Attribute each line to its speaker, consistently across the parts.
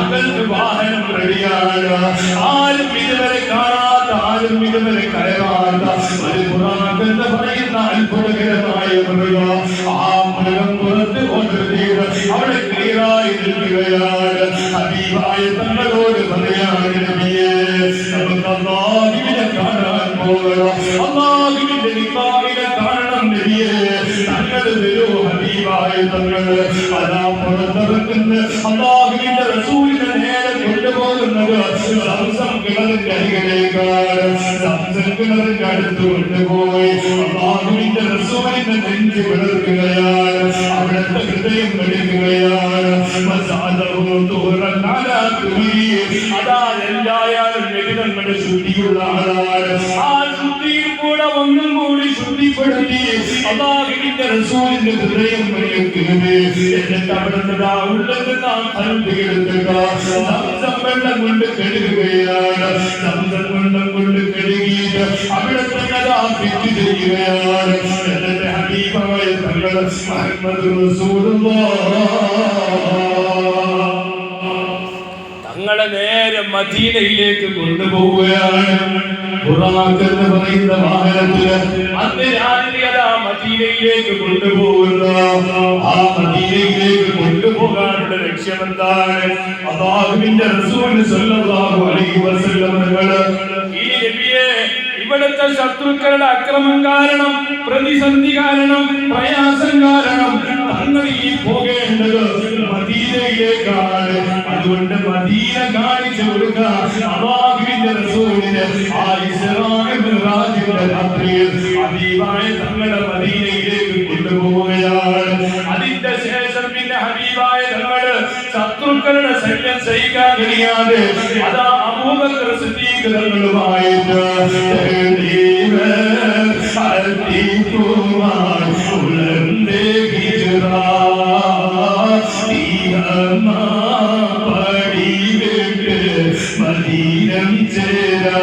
Speaker 1: താങ്കൾക്ക് വാഹനം റെഡിയാണ്. ആരും ഇതുവരെ കാണാത്ത, ആരും ഇതുവരെ കയറാത്ത ഒരു ബുറാഖ് എന്ന് പറയുന്ന അത്ഭുതകരമായ മൃഗം. ആ മൃഗം പുറത്ത് കൊണ്ടുവരിക അവിടെ ക്ലിയറായി നിൽക്കുകയാണ്. ഹബീബായ തങ്ങളോട് പറയാണ്, നബിയേ നമുക്ക് അല്ലാഹുവിനെ കാണാൻ പോകണം, അല്ലാഹുവിന്റെ നിക്കാഹിനെ കാണണം നബിയേ. തങ്ങൾ വരൂ ഹബീബായ തങ്ങൾ. അതാ പുറത്തിറക്കുന്ന അല്ലാഹുവിന്റെ റസൂലിനെ നേരെ കൊണ്ടുപോകുന്നത് സംസം കിണറിന്റെ അരികിലേക്കാണ്. സംസം കിണറിന്റെ അടുത്ത് കൊണ്ടുപോയി അല്ലാഹുവിന്റെ റസൂലിനെ നെഞ്ച് പിളർക്കുകയാണ്. അവിടുത്തെ ഹൃദയം വെടിക്കുകയാണ്. അതാ എന്തായാലും ലളിതങ്ങളുടെ ശുദ്ധിയുള്ള ആളാണ്. ആ ശുദ്ധിയിൽ കൂടെ ഒന്നും കൂടി ശുദ്ധിപ്പെടുത്തി അല്ലാഹുവിന്റെ റസൂലിന്റെ ഹൃദയം വെടിക്കുന്നത്. എന്നിട്ട് അവിടുത്തെ ഉള്ളത് നാം കൽപ്പിയെടുക്കുക. സംസം വെള്ളം കൊണ്ട് കഴുകുകയാണ്. സംസം വെള്ളം കൊണ്ട് കഴുകിയിട്ട് അവിടുത്തെ ഫിറ്റ് ചെയ്യുകയാണ്. എന്നിട്ട് ഹബീബായ തങ്ങൾ മുഹമ്മദ് റസൂലുള്ളാഹ് തങ്ങളെ നേരെ മദീനയിലേക്ക് കൊണ്ടുപോവുകയാണ്. ബുറാഖ് എന്ന് പറയുന്ന വാഹനത്തില് അന്ന് രാത്രി അതാ മദീനയിലേക്ക് കൊണ്ടുപോകുന്നു. ആ മദീനയിലേക്ക് കൊണ്ടുപോകാനുള്ള ലക്ഷ്യം എന്താണ്? അല്ലാഹുവിന്റെ റസൂൽ സ്വല്ലല്ലാഹു അലൈഹി വസല്ലം തങ്ങള് ഈ നബിയെ ഇവിടുത്തെ ശത്രുക്കളുടെ അക്രമം കാരണം, പ്രതിസന്ധി കാരണം, പ്രയാസം കാരണം തങ്ങൾ ഈ പോകേണ്ടത് മദീനയിലേക്കാണ്. അതുകൊണ്ട് മദീന കാണിച്ചു കൊടുക്കുക. അല്ലാഹുവിന്റെ റസൂലിനെ ആ ഇസ്റാ മിഅ്റാജിന്റെ രാത്രിയിൽ ഹബീബായ തങ്ങളെ മദീനയിലേക്ക് കൊണ്ടുപോവുകയാണ്. അതിന്റെ ശേഷം പിന്നെ ഹബീബായ തങ്ങള് ശത്രുക്കളുടെ ശല്യം സഹിക്കാൻ കഴിയാതെ അതാ അബൂബക്കർ സിദ്ദീഖ് തങ്ങളുമായിട്ട് മദീനം ചേരാ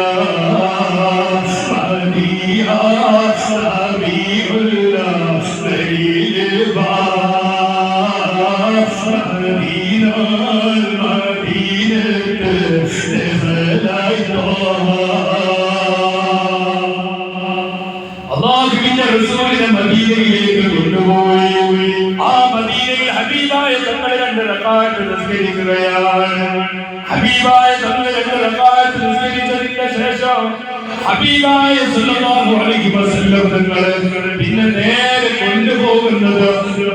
Speaker 1: അല്ലാഹുവിന്റെ റസൂലിനെ മദീനയിലേക്ക് കൊണ്ടുപോയി. ആ മദീനയിൽ ഹബീബായ തങ്ങൾ 2 റക്അത്ത് നിസ്കരിക്കുകയാണ്. ഹബീബായ തങ്ങൾ 2 റക്അത്ത് നിസ്കരിച്ചതിന്റെ ശേഷം ഹബീബായ സല്ലല്ലാഹു അലൈഹി വസല്ലം തങ്ങൾ പിന്നെ നേരെ കൊണ്ടുപോകുന്നത്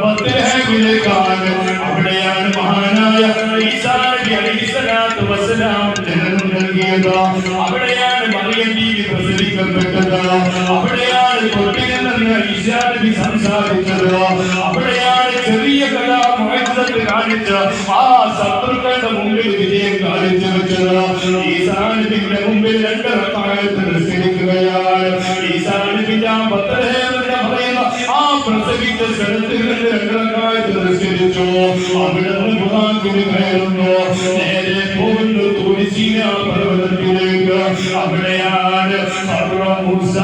Speaker 1: ബത്ലഹേമിലേക്കാണ്. അവിടെയാണ് മഹാനായ ഈസാ നബി അലൈഹിസ്സലാത്തു വസ്സലാം ജനനം നൽകിയത്. അവിടെയാണ് മറിയം ബീവി പ്രസവിക്കപ്പെട്ടത്. അവിടെയാണ് തൊട്ടിലിൽ നിന്ന് ഈസാ നബി സംസാരിച്ചത്. അവിടെയാണ് ചെറിയ കലാമുഅ്ജിസത്ത് കാണിച്ച ആ ശത്രുക്കളുടെ മുമ്പിൽ വിജയം കാണിച്ചു വെച്ചത്. ഈസാ നബിയുടെ മുമ്പിൽ 2 റക്അത്ത് നിസ്കരിക്കുകയാണ്. ഈസാ നബിയുടെ ബത്ലഹേമിലെ പറയുന്ന ആ പ്രസവിച്ച സ്ഥലത്തിൽ 2 റക്അത്ത് നിസ്കരിച്ചു. അവിടെ നിന്ന് ബുറാഖിൽ കയറുന്നു. നേരെ പോകുന്നു തൂർ സീനാ പർവ്വതത്തിലേക്ക്. അവിടെയാണ് മൂസ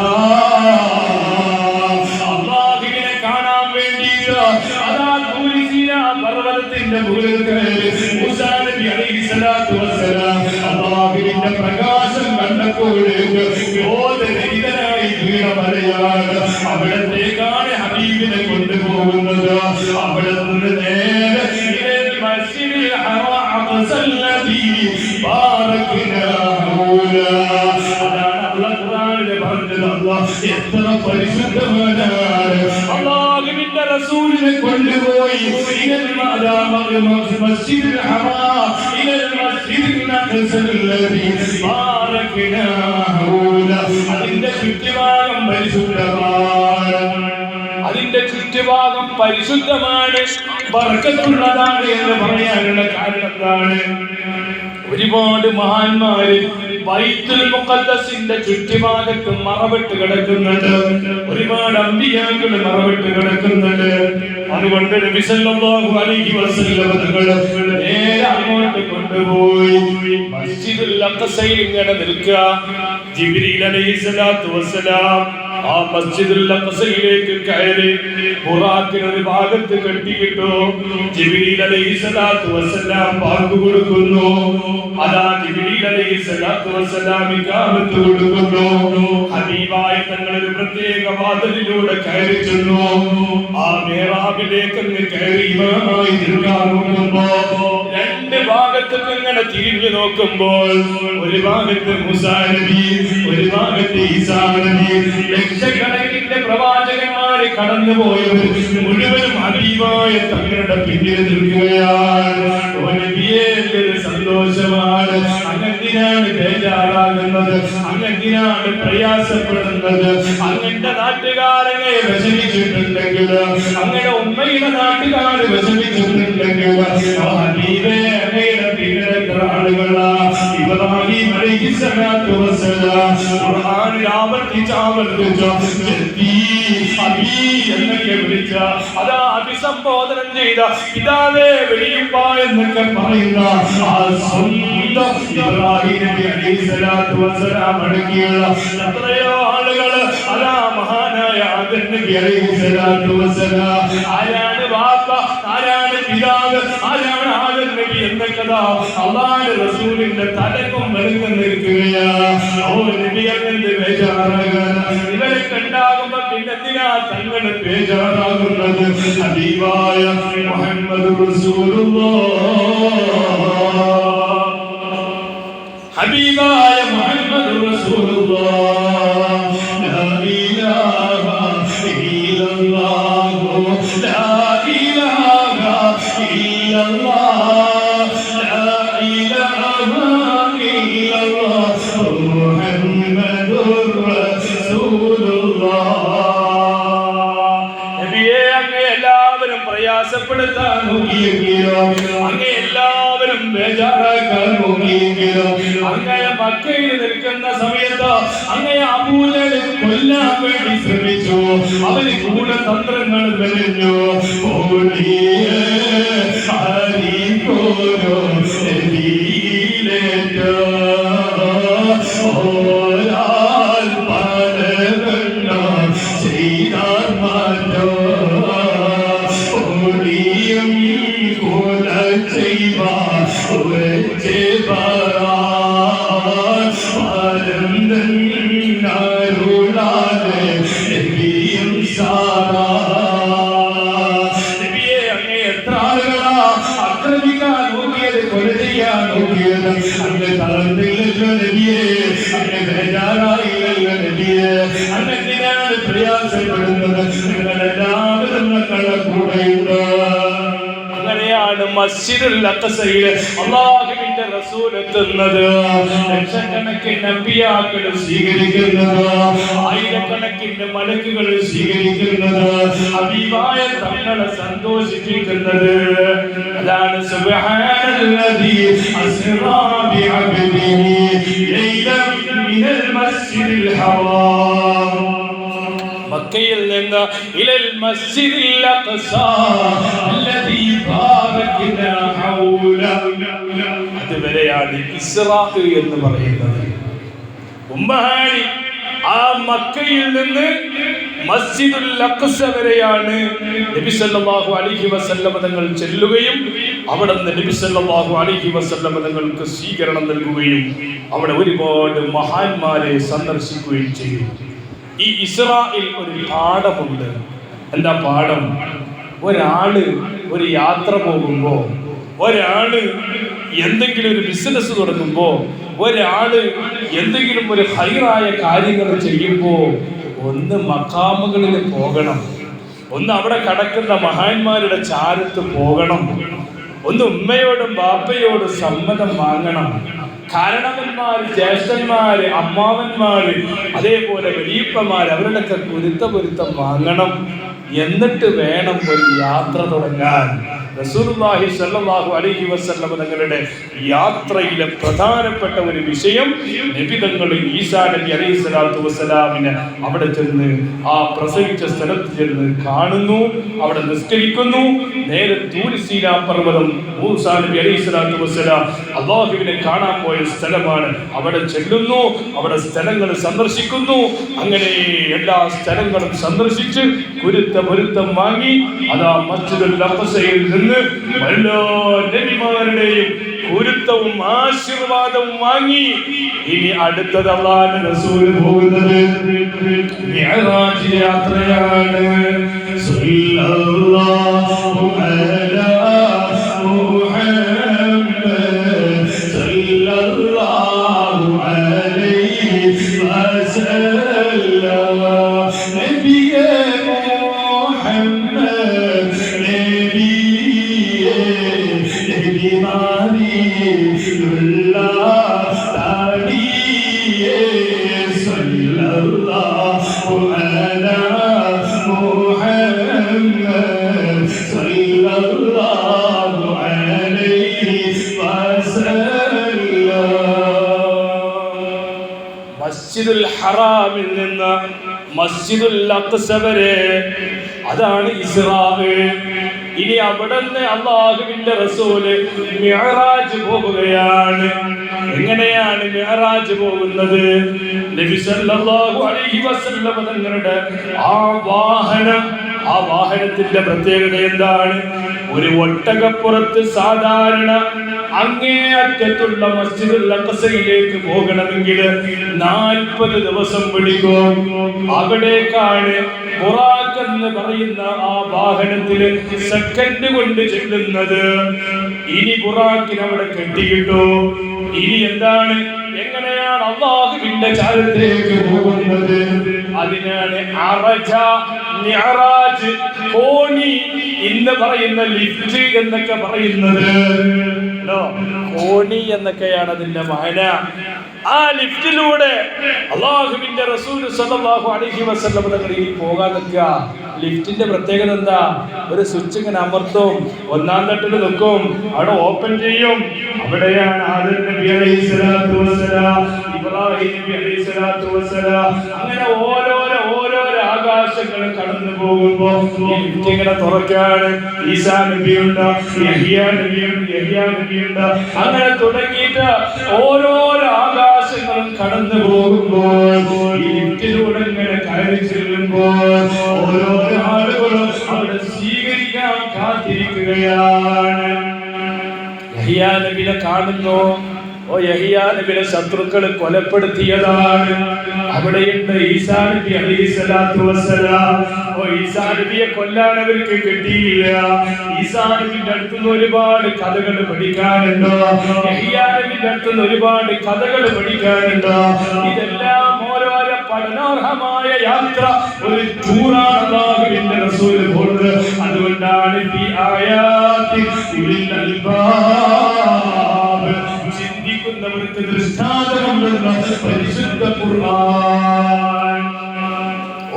Speaker 1: അല്ലാഹുവിനെ കാണാൻ വേണ്ടിയിട്ട് അതാ തൂർ സീനാ പർവ്വതത്തിന്റെ മുകളിൽ കയറി മൂസാ നബി അലൈഹിസ്സലാത്തു വസ്സലാം അല്ലാഹുവിന്റെ പ്രകാശം കണ്ടപ്പോഴേക്ക് ബോധരഹിതനായി വീണമലയാണ്. അവിടത്തേക്കാണ് ഹബീബിനെ കൊണ്ടുപോകുന്നത്. അവിടെ നിന്ന് നേരെ മസ്ജിദിൽ ഹറാം അഖ്സല്ലദീ ബാറക്നാ ഹൗലാ. അതാണ് അല്ലാഹു ഖുർആനിൽ പറഞ്ഞത്. അല്ലാഹു എത്ര പരിശുദ്ധമാണ്. അല്ലാഹുവിന്റെ റസൂലിനെ കൊണ്ടുപോയി മസ്ജിദിൽ ഹറാം ഇലൽ മസ്ജിദിൽ അഖ്സല്ലദീ ബാറക്നാ ഹൗലാ. അതിന്റെ ചുറ്റുഭാഗം പരിശുദ്ധമാണ്. അതിന്റെ ചുറ്റുഭാഗം പരിശുദ്ധമാണ്, ബർക്കത്തുള്ളതാണ് എന്ന് പറയാനുള്ള കാരണം എന്താണ്? ഒരുപാട് മഹാന്മാര് ബൈത്തുൽ മുഖദ്ദസിന്റെ ചുറ്റുഭാഗത്ത് മറവിട്ട് കിടക്കുന്നുണ്ട്. ഒരുപാട് അമ്പിയാക്കൾ മറവിട്ട് കിടക്കുന്നുണ്ട്. അതുകൊണ്ട് നബി സല്ലല്ലാഹു അലൈഹി വസല്ലം തങ്ങൾ നേരെ അങ്ങോട്ട് കൊണ്ടുപോയി മസ്ജിദുൽ അഖ്സയിൽ ഇങ്ങനെ നിൽക്കുക. ജിബ്രീൽ അലൈഹിസ്സലാത്തു വസ്സലാം ആ മസ്ജിദുൽ അഖ്സയിലേക്ക് കയറി ബുറാക്കിനെ ഒരു ഭാഗത്ത് കെട്ടിയിട്ടു. ജിബ്രീൽ അലൈഹിസ്സലാത്തു വസ്സലാം വാക്ക് കൊടുക്കുന്നു. അതാ ജിബ്രീൽ അലൈഹിസ്സലാത്തു വസ്സലാം ഇഖാമത്ത് കൊടുക്കുന്നു. ഹബീബായ തങ്ങൾ ഒരു പ്രത്യേക വാതിലിലൂടെ കയറി ചെന്നു. ആ മിഹ്റാബിലേക്ക് കയറി ഇമാമായി നിൽക്കാൻ നോക്കുമ്പോൾ രണ്ട് ഭാഗത്തേക്ക് ഇങ്ങനെ തിരിഞ്ഞു നോക്കുമ്പോൾ ഒരു ഭാഗത്ത് മൂസാ നബി, ഒരു ഭാഗത്ത് ഈസാ നബി. ലക്ഷക്കണക്കിന്റെ പ്രവാചകന്മാരെ കടന്നുപോയവർ മുഴുവനും ഹബീബായ തങ്ങളുടെ പിന്നിൽ നിൽക്കുകയാണ്. സന്തോഷമാണ്. അങ്ങെന്തിനാണ് ബേജാറാകുന്നത്? അങ്ങെന്തിനാണ് പ്രയാസപ്പെടുന്നത്? അങ്ങന്റെ നാട്ടുകാരനെ വിഷമിച്ചിട്ടുണ്ടെങ്കിൽ, അങ്ങയുടെ ഉമ്മയുടെ നാട്ടുകാർ വിഷമിച്ചിട്ടുണ്ടെങ്കിൽ, ഹബീബേ അങ്ങയുടെ പിന്നിലെത്ര ആളുകളാ? ഇബ്രാഹിം അലൈഹിസ്സലാത്തു വസ്സലാം ഖുർആനിൽ ആവർത്തിച്ച് എന്നൊക്കെ വിളിച്ച, അതാ അഭിസംബോധനം ചെയ്ത പിതാവേ വെളിയുമ്പ എന്നൊക്കെ പറയുന്ന ആ സ്വന്തം ഇബ്രാഹിം നബി അലൈഹിസ്സലാത്തു വസ്സലാം അടക്കിയുള്ള എത്രയോ ആളുകൾ, അതാ മഹാനായ ആദം നബി അലൈഹിസ്സലാത്തു വസ്സലാം. ആരാണ് വാപ്പ, ആരാണ് പിതാവ്, ആരാണ് ആദം നബി എന്നൊക്കെ അല്ലാഹുവിന്റെ റസൂലിന്റെ തലക്കും വെളുക്കും നിൽക്കുകയാ. ഓ നബി അങ്ങ് ബേജാറാകാൻ, ഇവരെ കണ്ടാകുമ്പോ പിന്നെന്തിനാ തങ്ങൾ ബേജാറാകുന്നത്? ഹബീബായ മുഹമ്മദ് റസൂലുള്ളാഹ്, ഹബീബായ മുഹമ്മദ് റസൂലുള്ളാഹ്. ലാ ഇലാഹ ഇല്ലല്ലാഹു, ലാ ഇലാഹ ഇല്ലല്ലാഹ്, ലാ ഇലാഹ ഇല്ലല്ലാഹ് മുഹമ്മദുർ റസൂലുള്ളാഹ്. നബിയെ അങ്ങേ എല്ലാവരും പ്രയാസപ്പെടുത്താൻ നോക്കിയെങ്കിലോ, അങ്ങേ എല്ലാവരും ബേജാറാക്കാൻ നോക്കിയെങ്കിലോ, അങ്ങയെ മക്കയിൽ നിൽക്കുന്ന സമയത്ത് അങ്ങയെ അബൂജഹൽ കൊല്ലാൻ വേണ്ടി ശ്രമിച്ചു. അവന് ഗൂഢതന്ത്രങ്ങൾ മെനഞ്ഞു. അങ്ങനെയാണ് മസ്ജിദുൽ അഖ്സയിൽ അല്ലാഹുവിന്റെ റസൂൽ എത്തുന്നത്. ലക്ഷക്കണക്കിന് അമ്പിയാക്കൾ സ്വീകരിക്കുന്നത്, ആയിരക്കണക്കിന് മലക്കുകൾ സ്വീകരിക്കുന്നത്, ഹബീബായ തങ്ങളെ സന്തോഷിപ്പിക്കുന്നത്. അതാണ് സുബ്ഹാനല്ലദീ അസ്റാ ബിഅബ്ദിഹി ലൈലൻ മിനൽ മസ്ജിദിൽ ഹറാം, മക്കയിൽ നിന്ന് ഇലൽ മസ്ജിദിൽ അഖ്സാ അല്ലദീ ബാറക്നാ ഹൗല. അതുവരെയാണ് ഇസ്റാ എന്ന് പറയുന്നത്. ഉമ്മഹാനി ആ മക്കയിൽ നിന്ന് മസ്ജിദുൽ അഖ്സ വരെയാണ് നബി സല്ലല്ലാഹു അലൈഹി വസല്ലം തങ്ങൾ ചെല്ലുകയും അവിടെ നിന്ന് നബി സല്ലല്ലാഹു അലൈഹി വസല്ലം തങ്ങൾക്ക് സ്വീകരണം നൽകുകയും അവിടെ ഒരുപാട് മഹാന്മാരെ സന്ദർശിക്കുകയും ചെയ്തു. ഈ ഇസ്രായിൽ ഒരു പാഠമുണ്ട്. എന്താ പാഠം? ഒരാള് ഒരു യാത്ര പോകുമ്പോൾ, ഒരാള് എന്തെങ്കിലും ഒരു ബിസിനസ് തുടങ്ങുമ്പോൾ, ഒരാള് എന്തെങ്കിലും ഒരു ഹൈറായ കാര്യങ്ങൾ ചെയ്യുമ്പോൾ ഒന്ന് മഖാമുകളിൽ പോകണം, ഒന്ന് അവിടെ കടക്കുന്ന മഹാന്മാരുടെ ചാരത്ത് പോകണം, ഒന്ന് ഉമ്മയോടും ബാപ്പയോടും സമ്മതം വാങ്ങണം. കാരണവന്മാര്, ജ്യേഷ്ഠന്മാര്, അമ്മാവന്മാര്, അതേപോലെ വലിയപ്പന്മാര്, അവരുടെയൊക്കെ പൊരുത്തം വാങ്ങണം. എന്നിട്ട് വേണം ഒരു യാത്ര തുടങ്ങാൻ. റസൂലുള്ളാഹി സ്വല്ലല്ലാഹു അലൈഹി വസല്ലം തങ്ങളുടെ യാത്രയിലെ പ്രധാനപ്പെട്ട ഒരു വിഷയം, നബി തങ്ങൾ ഈസാ നബി അലൈഹി സ്വലാത്തു വസ്സലാമിനെ അവിടെ ചെന്ന് ആ പ്രസവിച്ച സ്ഥലത്ത് ചെന്ന് കാണുന്നു, അവിടെ നിസ്കരിക്കുന്നു. നേരെ തൂർ സീനാ പർവ്വതം, മൂസാ നബി അലൈഹി സ്വലാത്തു വസ്സലാം അല്ലാഹുവിനെ കാണാൻ പോയ സ്ഥലമാണ്. അവിടെ ചെല്ലുന്നു, അവിടെ സ്ഥലങ്ങൾ സന്ദർശിക്കുന്നു. അങ്ങനെ എല്ലാ സ്ഥലങ്ങളും സന്ദർശിച്ച് പൊരുത്തം വാങ്ങി അതാ മസ്ജിദുൽ അഖ്സയിൽ നിന്ന് എല്ലാ നബിമാരുടെയും പൊരുത്തവും ആശീർവാദവും വാങ്ങി ഇനി അടുത്തത് അല്ലാഹുവിന്റെ റസൂൽ പോകുന്നത് മിഅ്റാജ് യാത്രയാണ്. സല്ലല്ലാഹു അലാ മുഹമ്മദ് സല്ലല്ലാഹു അലൈഹി വസല്ലം. നബിയേ മുഹമ്മദ് നബിയേ നബിമാരിലുള്ള താടിയേ സല്ലല്ലാഹു അലാ മുഹമ്മദ് സല്ലല്ലാഹു അലൈഹി വസല്ലം. മസ്ജിദുൽ ഹറാമിൽ നിന്ന് മസ്ജിദുൽ അഖ്സ വരെ അതാണ് ഇസ്റാ. ഇനി അവിടുന്ന് അല്ലാഹുവിന്റെ റസൂല് മിഅ്റാജ് പോവുകയാണ്. എങ്ങനെയാണ് മിഅ്റാജ് പോകുന്നത്? നബി സല്ലല്ലാഹു അലൈഹി വസല്ലം തങ്ങളുടെ ആ വാഹനത്തിന്റെ പ്രത്യേകത എന്താണ്? ഒരു ഒട്ടകപ്പുറത്ത് സാധാരണ അങ്ങേയറ്റത്തുള്ള മസ്ജിദുൽ അഖ്സയിലേക്ക് പോകണമെങ്കിൽ 40 ദിവസം പിടിക്കും. അവിടേക്കാണ് ബുറാഖ് എന്ന് പറയുന്ന ആ വാഹനത്തില് സെക്കൻഡ് കൊണ്ട് ചെല്ലുന്നത്. ഇനി ബുറാഖിന് അവിടെ കെട്ടിയിട്ടു. ഇനി എന്താണ്, എങ്ങനെയാണ് അല്ലാഹുവിന്റെ ചാരത്തിലേക്ക് പോകുന്നത്? അതിനാണ് അറജ, മിഅ്റാജ്, കോണി എന്ന് പറയുന്ന, ലിഫ്റ്റ് എന്നൊക്കെ പറയുന്നത്. കോണി എന്നൊക്കെയാണ് അതിന്റെ മഅന. ആ ലിഫ്റ്റിലൂടെ അല്ലാഹുവിന്റെ റസൂൽ സ്വല്ലല്ലാഹു അലൈഹി വസല്ലം തങ്ങളിൽ പോകാൻ നിൽക്കുക. ലിഫ്റ്റിന്റെ പ്രത്യേകത എന്താ? ഒരു സ്വിച്ച് ഇങ്ങനെ അമർത്തും, 1-ാം തട്ടിൽ നിൽക്കും, അവിടെ ഓപ്പൺ ചെയ്യും. അവിടെയാണ് ആദം നബി അലൈഹി സ്വലാത്തു വസ്സലാം, ഇബ്രാഹിം നബി അലൈഹി സ്വലാത്തു വസ്സലാം, അങ്ങനെ ഓരോരോ ആകാശങ്ങൾ കടന്നു പോകുമ്പോ ലിഫ്റ്റ് ഇങ്ങനെ തുറക്കാണ്. ഈസാ നബിയുണ്ട്, യഹ്യാ നബിയുണ്ട്, അങ്ങനെ തുടങ്ങിയിട്ട് ഓരോരോ ആകാശങ്ങളും കടന്നു പോകുമ്പോൾ ഈ ലിഫ്റ്റിലൂടെ ഇങ്ങനെ കയറി ചെല്ലുമ്പോൾ ഓരോരോ ആളുകളും അവിടെ സ്വീകരിക്കാൻ കാത്തിരിക്കുകയാണ്. യഹ്യാ നബിയെ കാണുന്നു. യഹ്യാ നബിയെ ശത്രുക്കൾ കൊലപ്പെടുത്തിയതാണ്. അവിടെയുണ്ട് ഈസാ നബി അലൈഹി സ്വലാത്തു വസ്സലാം. ഈസാ നബിയെ കൊല്ലാൻ അവർക്ക് കിട്ടിയില്ല. ഈസാ നബിയുടെ അടുത്തുനിന്ന് ഒരുപാട് കഥകൾ പഠിക്കാനുണ്ടോ, യഹ്യാ നബിയുടെ അടുത്തുനിന്ന് ഒരുപാട് കഥകൾ പഠിക്കാനുണ്ടോ. ഇതെല്ലാം ഓരോരോ പഠനാർഹമായ യാത്ര, ഒരു ടൂറാണ് അല്ലാഹുവിന്റെ റസൂൽ പോകുന്നത്. അതുകൊണ്ടാണ് ഈ ആയാത്തിൽ ഉലിൽ അൽബാബ്, ചിന്തിക്കുന്നവർക്ക് ദൃഷ്ടാന്തമുണ്ടെന്ന് പരിശുദ്ധ ഖുർആൻ.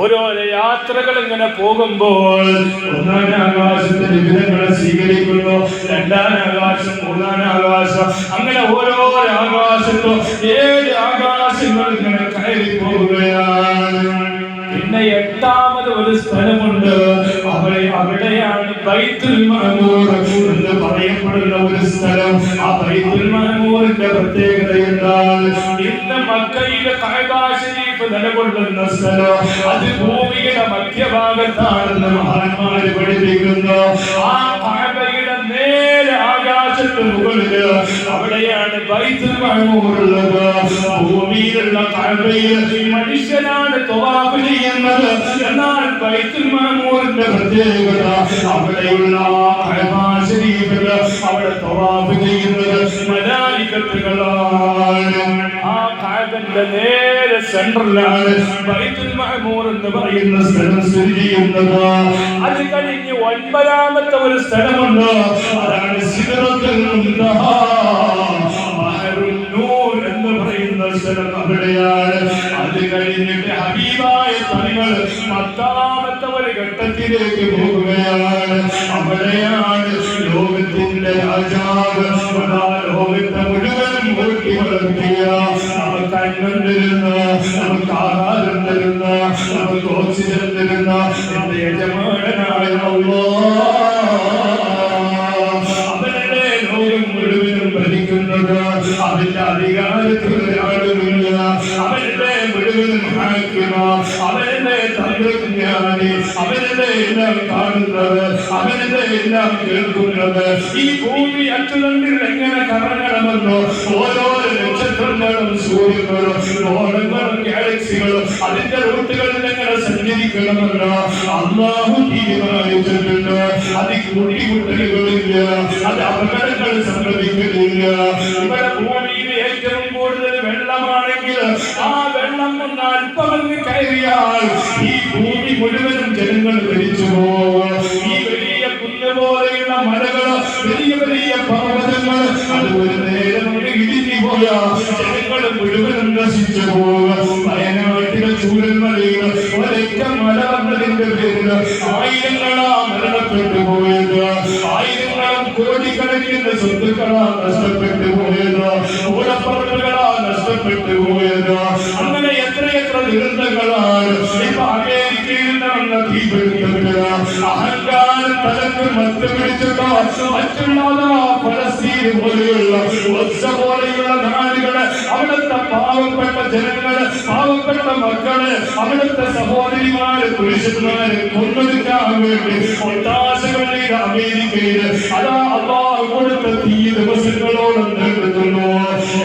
Speaker 1: ഓരോരോ യാത്രകൾ ഇങ്ങനെ പോകുമ്പോൾ 1-ാം ആകാശത്തിന്റെ വിവരങ്ങളെ സ്വീകരിക്കുന്നു, 2-ാം ആകാശം, 3-ാം ആകാശം, അങ്ങനെ ഓരോരോ ആകാശത്തോ 7 ആകാശങ്ങൾ ഇങ്ങനെ കയറി പോവുകയാണ്. പിന്നെ 8-ാമത് ഒരു സ്ഥലമുണ്ട്. അവിടെയാണ് ബൈത്തുൽ മഅമൂർ എന്ന് പറയപ്പെടുന്ന ഒരു സ്ഥലം. ആ ബൈത്തുൽ മഅമൂറിന്റെ പ്രത്യേകത എന്താണ്? ഇന്ന് മക്കയിലെ കഅബ ശരീഫ് നിലകൊള്ളുന്ന സ്ഥലം അത് ഭൂമിയുടെ മധ്യഭാഗത്താണെന്ന് മഹാന്മാര് പഠിപ്പിക്കുന്നു. ആ കഅബയുടെ നേരെ ആകാശത്തിന് മുകളില് അവിടെയാണ് ബൈത്തുൽ മഅമൂർ ഉള്ളത്. ഭൂമിയിലുള്ള കഅബയിൽ മനുഷ്യനാണ് തവാഫ് ചെയ്യുന്നത്. എന്നാൽ ബൈത്തുൽ മഅമൂറിന്റെ പ്രത്യേകത അവിടെയുള്ള കഅബ ശരീഫിൽ അവിടെ തവാഫ് ചെയ്യുന്നത് മലായികത്തുകളാണ്. ആ കഅബന്റെ നേരെ സെന്ററിലാണ് ബൈത്തുൽ മഅമൂർ എന്ന് പറയുന്ന സ്ഥലം സ്ഥിതി ചെയ്യുന്നത്. അത് കഴിഞ്ഞ് 9-ാമത്തെ ഒരു സ്ഥലമുണ്ട്. അതാണ് സിദ്റത്തുൽ മുൻതഹ, മഹറുൻ നൂർ എന്ന് പറയുന്ന സ്ഥലം അവിടെയാണ്. അത് കഴിഞ്ഞിട്ട് ഹബീബായ തങ്ങൾ 10-ാമത്തെ ഒരു ഘട്ടത്തിലേക്ക് പോകുകയാണ്.
Speaker 2: അവിടെയാണ് ലോകത്തിന്റെ രാജാവ് ലോകത്തെ മുഴുവൻ ഊട്ടി വളർത്തിയ നമുക്ക് അന്നം തരുന്ന നമുക്ക് ആഹാരം തരുന്ന നമുക്ക് ഓക്സിജൻ തരുന്ന എന്റെ യജമാനായ അവരുടെ ലോകം മുഴുവനും ഭരിക്കുന്നത് അവന്റെ അധികാരത്തിൽ ഒരാളുമില്ല അവരുടെ മുഴുവനും അവരുടെ തന്ത്രജ്ഞാനി അവരുടെ എല്ലാം കാണുന്നത് അവരുടെ എല്ലാം കേൾക്കുന്നത് ഈ ഭൂമി അച്ചുതണ്ടിൽ എങ്ങനെ കറങ്ങണമെന്നോ ഓരോ നക്ഷത്രങ്ങളും സൂര്യങ്ങളും ഗോളങ്ങളും ഗാലക്സികളും അതിന്റെ റൂട്ടുകളിൽ എങ്ങനെ സഞ്ചരിക്കണമെന്നോ അല്ലാഹു തീരുമാനിച്ചിട്ടുണ്ട്. അത് കൂട്ടിമുട്ടലുകളില്ല, അത് അപകടങ്ങൾ സംഭവിക്കുന്നില്ല. ഇവിടെ ഭൂമിയിൽ ഏറ്റവും കൂടുതൽ വെള്ളമാണെങ്കിൽ ആ വെള്ളം ഒന്ന് അല്പമങ്ങ് കയറിയാൽ ഈ ഭൂമി മുഴുവനും ജനങ്ങൾ ഭരിച്ചു പോകും. ഈ വലിയ കുന്ന് പോലെയുള്ള മലകൾ, വലിയ വലിയ പർവ്വതങ്ങൾ അത് ഒരു നേരം ഇടിഞ്ഞു പോയാൽ ജനങ്ങൾ മുഴുവനും നശിച്ചു പോകും. വയനാട്ടിലെ ചൂരന്മലയിൽ ഒരൊറ്റ മല വന്നതിന്റെ പേരിൽ ആയിരങ്ങളാ മരണപ്പെട്ടു പോയത്, ആയിരങ്ങളും കോടിക്കണക്കിന് സ്വത്തുക്കളാ നഷ്ടപ്പെട്ടു പോയത്, കൂടപ്പറമ്പുകളാ നഷ്ടപ്പെട്ടു പോയത്. അങ്ങനെ എത്രയെത്ര ദുരന്തങ്ങളാണ്. ഇപ്പൊ അമേരിക്കയിൽ നടന്ന തീപിടുത്തത്തില് അഹങ്കാരം തലക്ക് മത്ത് പിടിച്ചിട്ടോ മറ്റുള്ള ഫലസ്തീൻ പോലെയുള്ള പോലെയുള്ള നാടുകള് അവിടുത്തെ പാവപ്പെട്ട ജനങ്ങള് പാവപ്പെട്ട മക്കള് അവിടുത്തെ സഹോദരിമാര് പുരുഷന്മാര് കൊന്നൊടുക്കാൻ വേണ്ടി ഒത്താശകളിൽ അമേരിക്കയില് അതാ അള്ളാഹു കൊടുത്ത തീ ദിവസങ്ങളോളം നേടുന്നു.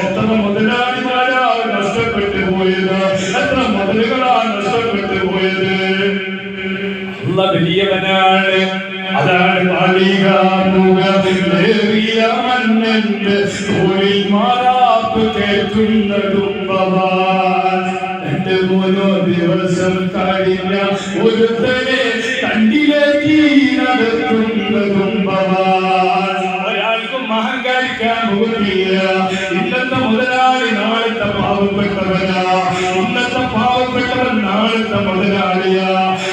Speaker 2: എത്ര മുതലാളിമാരാ നഷ്ടപ്പെട്ടു പോയത്, എത്ര മുതലുകളാ നഷ്ടപ്പെട്ടു പോയത്. വലിയവനാണ്, അതാണ് മാറാപ്പ് കേൾക്കുന്നതും രണ്ട് മൂന്നോ ദിവസം കഴിഞ്ഞ ഒരുത്തനെ കണ്ടിലേക്ക് നടത്തുന്നതും ഒരാൾക്കും അഹങ്കരിക്കാൻ പോകില്ല. ഇന്നത്തെ മുതലാളി നാളത്തെ പാവപ്പെട്ടവനാ, ഇന്നത്തെ പാവപ്പെട്ടവൻ നാളത്തെ മുതലാളിയാ.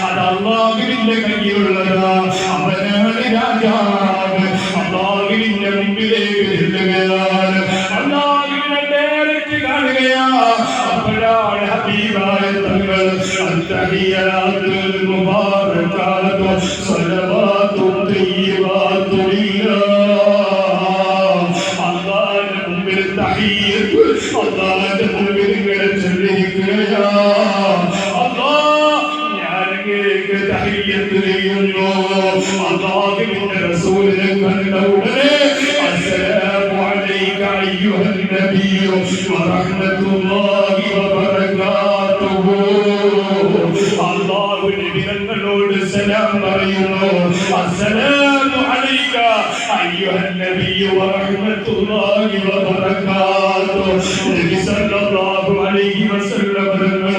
Speaker 2: അത് അല്ലാഹുവിന്റെ കയ്യിലുള്ളതാ. അവനാണ് രാജാവ്. അല്ലാഹുവിന്റെ മുമ്പിലേക്ക് ചെല്ലുകയാണ്, അല്ലാഹുവിനെ ഡയറക്റ്റ് കാണുകയാ. അപ്പോഴാണ് ഹബീബായ തങ്ങൾ അത്തഹിയ്യാത്തുൽ മുബാറകാത്തു സ്വലവാത്തു തയ്യിബാത്തു അല്ലാഹുവിന്റെ മുമ്പിൽ തഹിയ്യത്ത് അല്ലാഹുവിന്റെ മുമ്പിൽ ഇങ്ങനെ ചൊല്ലിയിരിക്കുകയാ. അല്ലാഹുവിന്റെ റസൂലിനെ കണ്ട ഉടനെ അസ്സലാമു അലൈക അയ്യുഹൻ നബിയ്യു വറഹ്മത്തുള്ളാഹി വബറകാതുഹു. അല്ലാഹു നബി തങ്ങളോട് സലാം പറയുന്നു. അസ്സലാമു അലൈക അയ്യുഹൻ നബിയ്യു വറഹ്മത്തുള്ളാഹി വബറകാതുഹു. നബി സല്ലല്ലാഹു അലൈഹി വസല്ലം തങ്ങൾ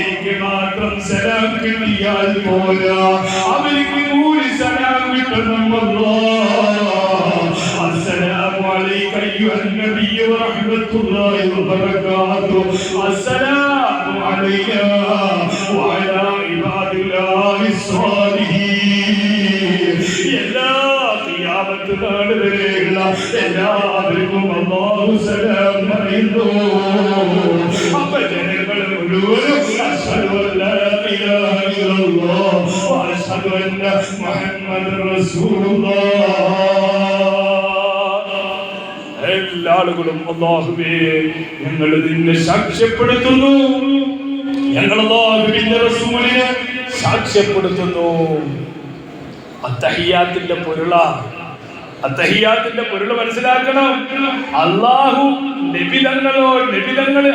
Speaker 2: എനിക്ക് മാത്രം സലാം കിട്ടിയാൽ പോരാ, അവർക്ക് കൂടി സലാം കിട്ടണം. അസ്സലാമു അലൈക അയ്യുഹൻ നബിയ്യു വറഹ്മത്തുള്ളാഹി വബറകാതുഹു. അസ്സലാമു അലൈനാ വഅലാ ഇബാദില്ലാഹി സ്വാലിഹീൻ. എല്ലാ ഖിയാമത്ത് നാൾ വരെയുള്ള എല്ലാവർക്കും അല്ലാഹു സലാം പറയുന്നു. അപ്പൊ ജനങ്ങൾ മുഴുവനും അശ്ഹദു അല്ലാ ഇലാഹ ഇല്ലല്ലാഹ് വഅശ്ഹദു അന്ന മുഹമ്മദൻ റസൂലുള്ളാഹ്. എല്ലാ ആളുകളും അല്ലാഹുവേ ഞങ്ങൾ നിന്നെ സാക്ഷ്യപ്പെടുത്തുന്നു, ഞങ്ങൾ അല്ലാഹുവിന്റെ റസൂലിനെ സാക്ഷ്യപ്പെടുത്തുന്നു. അത്തഹിയ്യാത്തിന്റെ പൊരുള് മനസ്സിലാക്കണം. അല്ലാഹു നബിതങ്ങൾ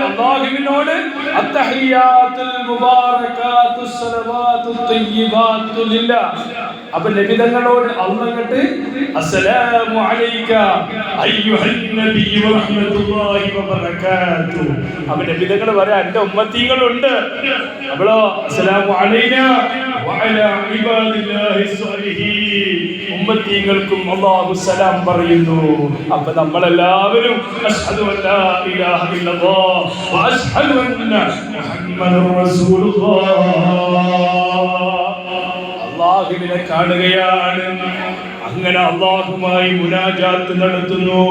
Speaker 2: അല്ലാഹുവിനോട് അത്തഹിയ്യാത്തുൽ മുബാറകാത്തുസ് സലവാത്തുത് തയ്യിബാത്തു ലില്ലാഹ്. അപ്പോൾ നബിതങ്ങളോട് അല്ലാഹുവിട്ട് അസ്സലാമു അലൈക അയ്യുഹൻ നബിയ്യു വറഹ്മത്തുള്ളാഹി വബറകാതുഹു. അപ്പോൾ നബിതങ്ങൾ പറയാ എൻ്റെ ഉമ്മത്തീങ്ങളുണ്ട്. അപ്പോഴോ അസ്സലാമു അലൈനാ വഅലാ ഇബാദില്ലാഹി സ്വാലിഹീൻ. ഉമ്മത്തീങ്ങൾക്കും അല്ലാഹു സലാം പറയുന്നു. അപ്പോൾ നമ്മളെല്ലാവരും അശ്ഹദു അല്ലാ ഇലാഹ ഇല്ലല്ലാഹ് വഅശ്ഹദു അന്ന
Speaker 1: മുഹമ്മദുർ റസൂലുള്ളാഹ്. അല്ലാഹുവിനെ കാണുകയാണ്. അങ്ങനെ അല്ലാഹുമായി മുനാജാത്ത് നടത്തുന്നു.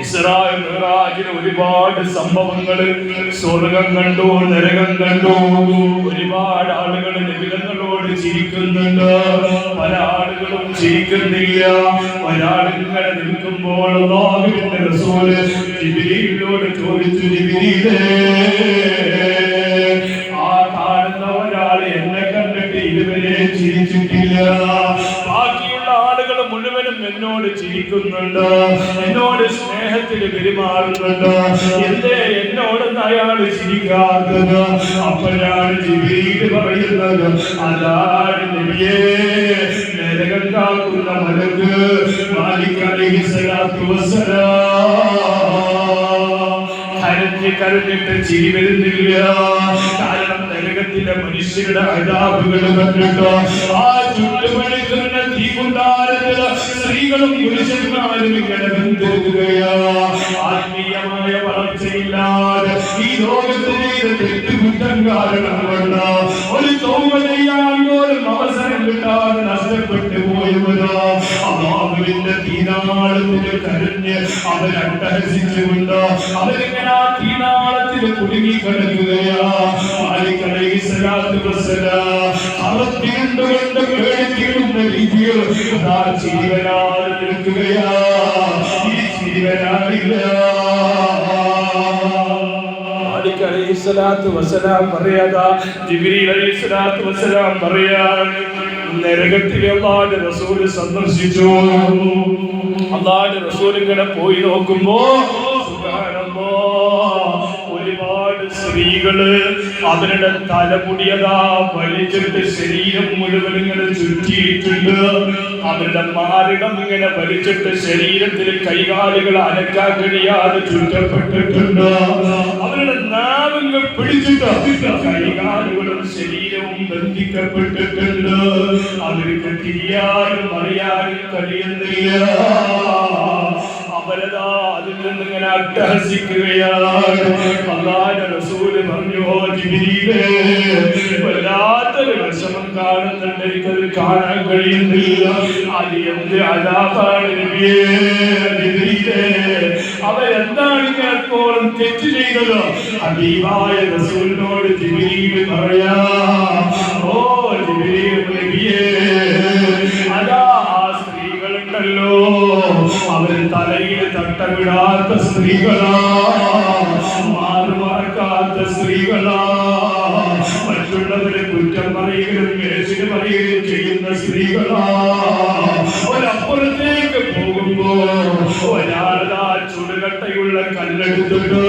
Speaker 1: ഇസ്രാ മിഅ്റാജിന് ഒരുപാട് സംഭവങ്ങൾ, സ്വർഗ്ഗം കണ്ടു, നരകം കണ്ടു. ഒരുപാട് ആളുകൾ നബികളോട് ചിരിക്കുന്നുണ്ട്, പല ആളുകളും ചിരിക്കുന്നില്ല. ഒരാളിങ്ങനെ നിൽക്കുമ്പോൾ അല്ലാഹുവിന്റെ റസൂൽ ജിബ്രീലിനോട് ചോദിച്ചു, ജിബ്രീലേ, ആ കാണുന്ന ഒരാൾ എന്നെ കണ്ടിട്ട് ഇതുവരെ ചിരിച്ചിട്ടില്ല. ബാക്കിയുള്ള ആളുകൾ മുഴുവനും എന്നോട് ചിരിക്കുന്നുണ്ട്, എന്നോട് സ്നേഹത്തിൽ പെരുമാറുന്നുണ്ട്. എന്തേ എന്നോടൊന്നും അയാൾ ചിരിക്കാത്തത്? അപ്പോഴാണ് ജിബ്രീൽ പറയുന്നത്, അതാണ് നബിയേ, നരകം കാക്കുന്ന മലക്ക് മാലിക് അലൈഹിസ്സലാത്തു വസ്സലാം കരഞ്ഞിട്ട് ചിരി വരുന്നില്ല. കാരണം നരകത്തിലെ മനുഷ്യരുടെ അദാബുകൾ കണ്ടിട്ട് ആ ചുട്ടുപണിക്കുന്ന തീകുണ്ടാരത്തില് സ്ത്രീകളും പുരുഷന്മാരും ഇങ്ങനെ ബന്ധിക്കുകയാ. ആത്മീയമായ വളർച്ചയില്ലാതെ ഈ ലോകത്ത് ചെയ്ത തെറ്റുകുറ്റം കാരണം കൊണ്ട് ഒരു തൗബ ചെയ്യാൻ പോലും അവസരം കിട്ടാതെ നഷ്ടപ്പെട്ടു പോയവരാ. അല്ലാഹുവിന്റെ തീനാളത്തിൽ കരഞ്ഞ് അവരട്ടഹസിച്ചുകൊണ്ട് അവരിങ്ങനെ ആ തീനാളത്തിൽ കുടുങ്ങി കിടക്കുകയാ. മാലിക് അലൈഹിസ്സലാത്തു വസ്സലാം അറത്തിയുണ്ടുകൊണ്ട് പേടിക്കുന്ന രീതിയിൽ ചിരി വരാതെ നിൽക്കുകയാ. ഈ ചിരി വരാനില്ല. മാലിക് അലൈഹിസ്സലാത്തു വസ്സലാം പറയാതാ, ജിബ്രീൽ അലൈഹിസ്സലാത്തു വസ്സലാം പറയാണ്, നരകത്തിലെ അല്ലാഹുവിന്റെ റസൂൽ സന്ദർശിച്ചു. അല്ലാഹുവിന്റെ റസൂൽ ഇങ്ങനെ പോയി നോക്കുമ്പോ ഒരുപാട് സ്ത്രീകള് അവരുടെ തലമുടിയതാ വലിച്ചിട്ട് ശരീരം മുഴുവൻ ഇങ്ങനെ ചുറ്റിയിട്ടുണ്ട്. അവരുടെ മാറിടം ഇങ്ങനെ വലിച്ചിട്ട് ശരീരത്തിൽ കൈകാലുകൾ അനക്കാൻ കഴിയാതെ ചുറ്റപ്പെട്ടിട്ടുണ്ട്. അവരുടെ നാവുകൾ പിടിച്ചിട്ട് കൈകാലുകളും ശരീരവും ബന്ധിക്കപ്പെട്ടിട്ടുണ്ട്. അവർക്ക് തിരിയാനും അറിയാനും കഴിയുന്നില്ല. അവരതാ അതിൽ നിന്നിങ്ങനെ അട്ടഹസിക്കുകയാണ്. അല്ലാഹുവിന്റെ റസൂൽ പറഞ്ഞു, ജിബ്രീലേ, വല്ലാത്തൊരു വിഷമം കാണുന്നുണ്ട്, എനിക്കത് കാണാൻ കഴിയുന്നില്ല. അത് എന്ത് അദാബാണ് നബിയേ? ജിബ്രീലേ, അവരെന്താണ് ഇങ്ങനെപ്പോഴും തെറ്റ് ചെയ്തത്? ഹബീബായ റസൂലിനോട് ജിബ്രീൽ പറയാ, ഓ ജിബ്രീൽ നബിയേ, അതാ ആ സ്ത്രീകളുണ്ടല്ലോ, അവർ തലയിൽ തട്ടമിടാത്ത സ്ത്രീകളാ, മാറുമറക്കാത്ത സ്ത്രീകളാ, മറ്റുള്ളവരെ കുറ്റം പറയുകയും മേശിന് പറയുകയും ചെയ്യുന്ന സ്ത്രീകളാ. ഒരപ്പുറത്തേക്ക് പോകുമ്പോ ഒരാളാ ചുടുകട്ടയുള്ള കല്ലെടുത്തിട്ട്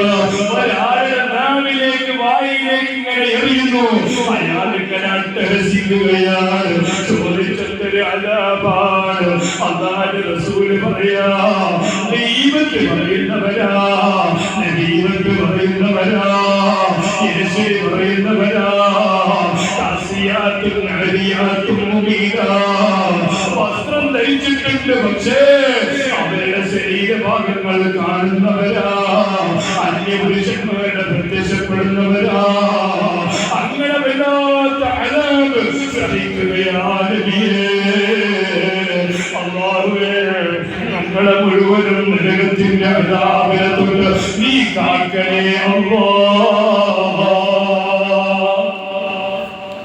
Speaker 1: ഒരാളുടെ നാവിലേക്ക് വായിലേക്ക് ഇങ്ങനെ എറിയുന്നു. അയാൾ ഇങ്ങനെ അട്ടഹസിക്കുകയാണ്. ചോദിച്ചൊരു അദാബാണ്. അല്ലാഹുവിന്റെ റസൂൽ പറയാ, ദൈവത്തെ പറയുന്നവരാ, നബീവത്ത് പറയുന്നവരാ, യേശു പറയുന്നവരാ, കാസിയാത്തും നരിയാത്തും മുബീനാ, വസ്ത്രം ധരിച്ചിട്ടുണ്ട്, പക്ഷേ അവരുടെ ശരീരഭാഗങ്ങൾ കാണുന്നവരാ, അന്യപുരുഷന്മാരുടെ പ്രത്യക്ഷപ്പെടുന്നവരാ. അങ്ങനെ വല്ലാത്ത അദാബ് സഹിക്കുകയാണ് നബിയേ. അല്ലാഹുവേ, ഞങ്ങളെ മുഴുവനും നരകത്തിന്റെ അദാബിനെ തൊട്ട് നീ കാക്കണേ അല്ലാഹ്.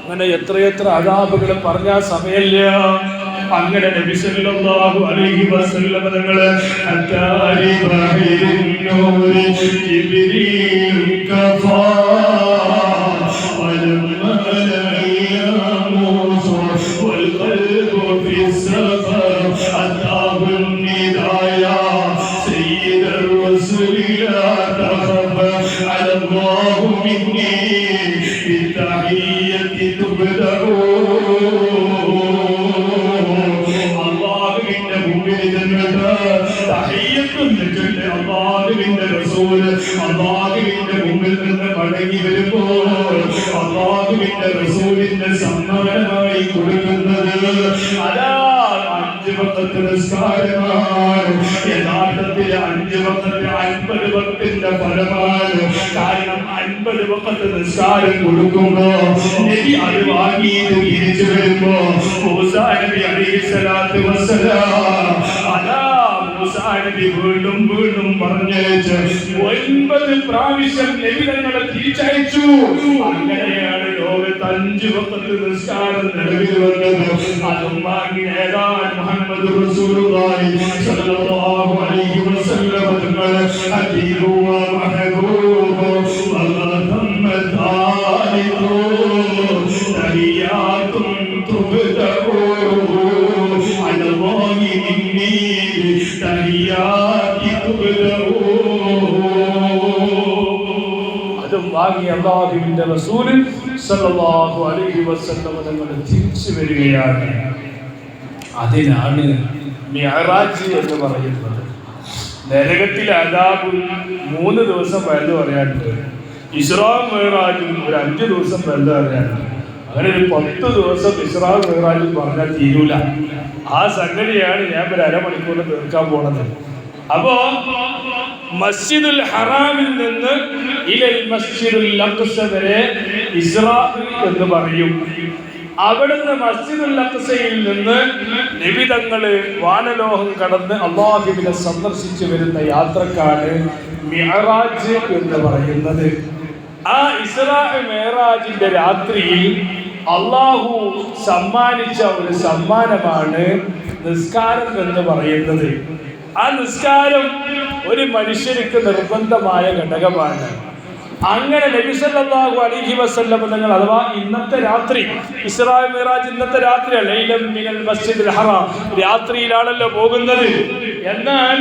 Speaker 1: അങ്ങനെ എത്രയെത്ര അദാബുകൾ പറഞ്ഞാൽ സമയമില്ല. അങ്ങനെ നബി സല്ലല്ലാഹു അലൈഹി വസല്ലം തങ്ങൾ അത്താരി ബഹരിൻ നൂരി ജിബ്രീൽ കഫാ വലമ്മാ അയ്യാമു വൽഖൽബു ഫിസ്സഫർ അതാബുൻ നിദായ സയ്യിദർ റസൂൽ ലാ തഖഫ് അലല്ലാഹു മിന്നി ബിത്തഹിയ്യതി തുബ്ദഉ. അല്ലാഹുവിന്റെ റസൂൽ അല്ലാഹുവിന്റെ മുമ്പിൽ നിന്ന് മടങ്ങി വരുമ്പോൾ അല്ലാഹുവിന്റെ റസൂലിന്റെ സമ്മാനമായി കൊടുക്കുന്നത് അതാ 5
Speaker 2: വഖത്ത് നിസ്കാരമാണ്. യഥാർത്ഥത്തിൽ 5 വഖത്ത് 50 വഖത്തിന്റെ ഫലമാണ്. കാരണം 50 വഖത്ത് നിസ്കാരം കൊടുക്കുമ്പോ നബി അത് വാങ്ങിയിട്ട് തിരിച്ചു വരുമ്പോ മൂസാ നബി അലൈഹിസ്സലാത്തു വസ്സലാം അതാ മൂസാ നബി വീണ്ടും വീണ്ടും പറഞ്ഞയച്ച് 9 പ്രാവശ്യം നബി തങ്ങളെ തിരിച്ചയച്ചു. അങ്ങനെയാണ് ലോകത്ത് 5 വഖത്ത് നിസ്കാരം നിലവിൽ വന്നത്. അതും വാങ്ങി നേടാൻ മുഹമ്മദ് റസൂലുള്ളാഹി സ്വല്ലല്ലാഹു അലൈഹി വസല്ലം തങ്ങൾ ഹബീബു വ മഹബൂബു വഖതമതാലിതു തഹിയാതും തുബ്ദഉ അലല്ലാഹി മിന്നി തഹിയാതി തുബ്ദഉ.
Speaker 1: അതും വാങ്ങി അല്ലാഹുവിന്റെ റസൂൽ സല്ലല്ലാഹു അലൈഹി വസല്ലം തങ്ങൾ തിരിച്ചു വരികയാണ്. അതിനാണ് മിഅ്റാജ് എന്ന് പറയുന്നത്. നരകത്തിലെ അദാബ് 3 ദിവസം വലുത് പറയാനുണ്ട്. ഇസ്രാ മിഅ്റാജും ഒരു 5 ദിവസം വലുത് പറയാനുണ്ട്. അങ്ങനെ ഒരു 10 ദിവസം ഇസ്രാ മിഅ്റാജും പറഞ്ഞാൽ തീരൂല. ആ സംഗതിയാണ് ഞാൻ ഒരു അരമണിക്കൂറിൽ തീർക്കാൻ പോണത്. അപ്പോ മസ്ജിദുൽ ഹറാമിൽ നിന്ന് ഇലൽ മസ്ജിദുൽ അഖ്സ വരെ ഇസ്രാ എന്ന് പറയും. അവിടുന്ന് മസ്ജിദുൽ അഖ്സയിൽ നിന്ന് നബി തങ്ങള് വാനലോകം കടന്ന് അല്ലാഹുവിനെ സന്ദർശിച്ചു വരുന്ന യാത്രക്കാണ് മിഅ്റാജ് എന്ന് പറയുന്നത്. ആ ഇസ്രാ മിഅ്റാജിന്റെ രാത്രിയിൽ അല്ലാഹു സമ്മാനിച്ച ഒരു സമ്മാനമാണ് നിസ്കാരം എന്ന് പറയുന്നത്. ആ നിസ്കാരം ഒരു മനുഷ്യർക്ക് നിർബന്ധമായ ഘടകമാണ്. അങ്ങനെ നബി സല്ലല്ലാഹു അലൈഹി വസല്ലം തങ്ങൾ അഥവാ ഇന്നത്തെ രാത്രി ഇസ്രാ മിഅ്റാജ് ഇന്നത്തെ രാത്രിയല്ല, ലൈലം മിനൽ മസ്ജിദുൽ ഹറാം രാത്രിയിലാണല്ലോ പോകുന്നത്. എന്നാൽ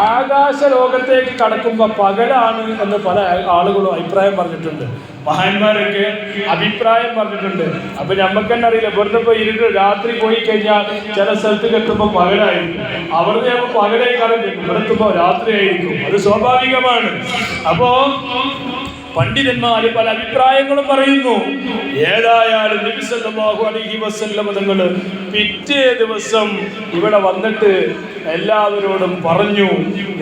Speaker 1: ആകാശ ലോകത്തേക്ക് കടക്കുമ്പോൾ പകലാണ് എന്ന് പല ആളുകളും അഭിപ്രായം പറഞ്ഞിട്ടുണ്ട്. മഹാന്മാരൊക്കെ അഭിപ്രായം പറഞ്ഞിട്ടുണ്ട്. അപ്പൊ നമുക്ക് തന്നെ അറിയില്ല, ഇവിടുന്ന് പോയി ഇരുട്ട് രാത്രി പോയി കഴിഞ്ഞാൽ ചില സ്ഥലത്തേക്ക് എത്തുമ്പോൾ പകലായിരിക്കും, അവിടുന്ന് ചിലപ്പോൾ പകലേ കടക്കും, ഇവിടെ എത്തുമ്പോൾ രാത്രിയായിരിക്കും. അത് സ്വാഭാവികമാണ്. അപ്പോ പണ്ഡിതന്മാര് പല അഭിപ്രായങ്ങളും പറയുന്നു. ഏതായാലും നബി സല്ലല്ലാഹു അലൈഹി വസല്ലം തങ്ങൾ പിറ്റേ ദിവസം ഇവിടെ വന്നിട്ട് എല്ലാവരോടും പറഞ്ഞു,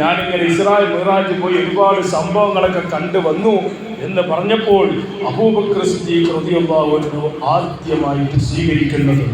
Speaker 1: ഞാനിങ്ങനെ ഇസ്രാ മിഅ്റാജ് പോയി ഒരുപാട് സംഭവങ്ങളൊക്കെ കണ്ടു വന്നു എന്ന് പറഞ്ഞപ്പോൾ അബൂബക്കർ സിദ്ദീഖ് റളിയല്ലാഹു അൻഹു ആദ്യമായിട്ട് സ്വീകരിക്കുന്നത്